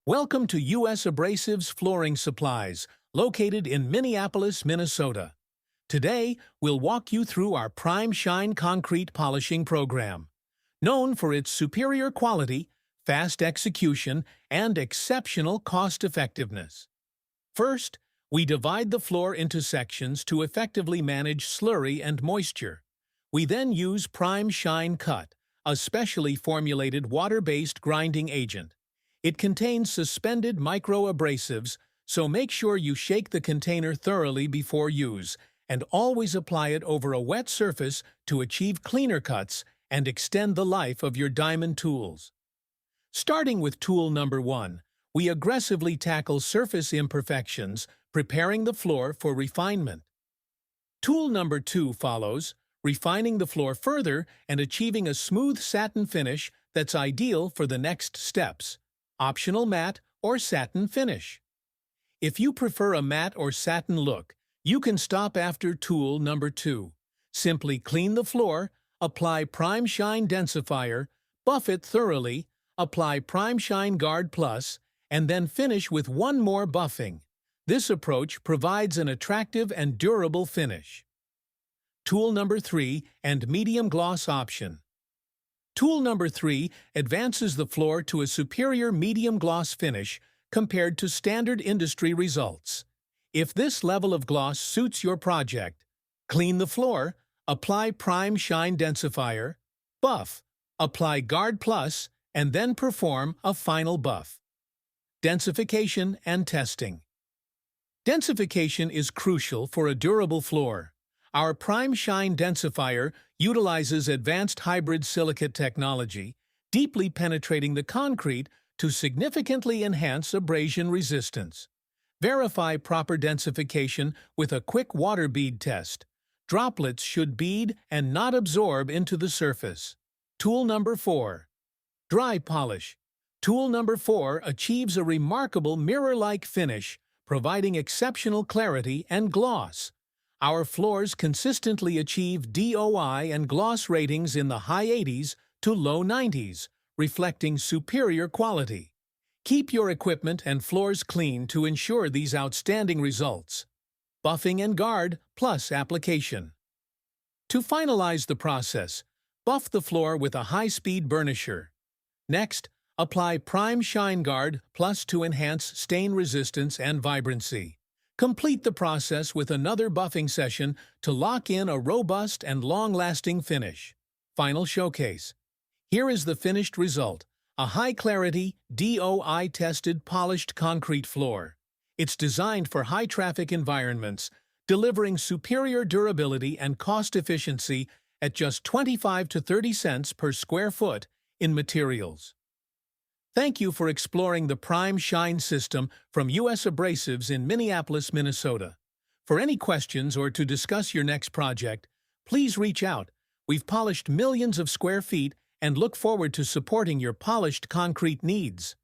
Welcome to US Abrasives Flooring Supplies, located in Minneapolis, Minnesota. Today, we'll walk you through our Prime Shine concrete polishing program. Known for its superior quality, fast execution, and exceptional cost-effectiveness. First, we divide the floor into sections to effectively manage slurry and moisture. We then use Prime Shine Kut, a specially formulated water-based grinding agent. It contains suspended micro-abrasives, so make sure you shake the container thoroughly before use, and always apply it over a wet surface to achieve cleaner cuts and extend the life of your diamond tools. Starting with tool number 1, we aggressively tackle surface imperfections, preparing the floor for refinement. Tool number 2 follows, refining the floor further and achieving a smooth satin finish that's ideal for the next steps. Optional matte or satin finish. If you prefer a matte or satin look, you can stop after tool number 2. Simply clean the floor, apply Prime Shine Densifier, buff it thoroughly, apply Prime Shine Guard Plus, and then finish with one more buffing. This approach provides an attractive and durable finish. Tool number 3 and medium gloss option. Tool number 3 advances the floor to a superior medium gloss finish compared to standard industry results. If this level of gloss suits your project, clean the floor, apply Prime Shine Densifier, buff, apply Guard Plus, and then perform a final buff. Densification and testing. Densification is crucial for a durable floor. Our Prime Shine Densifier utilizes advanced hybrid silicate technology, deeply penetrating the concrete to significantly enhance abrasion resistance. Verify proper densification with a quick water bead test. Droplets should bead and not absorb into the surface. Tool number 4. Dry polish. Tool number 4 achieves a remarkable mirror-like finish, providing exceptional clarity and gloss. Our floors consistently achieve DOI and gloss ratings in the high 80s to low 90s, reflecting superior quality. Keep your equipment and floors clean to ensure these outstanding results. Buffing and guard plus application. To finalize the process, buff the floor with a high-speed burnisher. Next, apply Prime Shine Guard Plus to enhance stain resistance and vibrancy. Complete the process with another buffing session to lock in a robust and long-lasting finish. Final showcase. Here is the finished result, a high-clarity, DOI-tested polished concrete floor. It's designed for high-traffic environments, delivering superior durability and cost efficiency at just 25 to 30 cents per square foot in materials. Thank you for exploring the Prime Shine system from US Abrasives in Minneapolis, Minnesota. For any questions or to discuss your next project, please reach out. We've polished millions of square feet and look forward to supporting your polished concrete needs.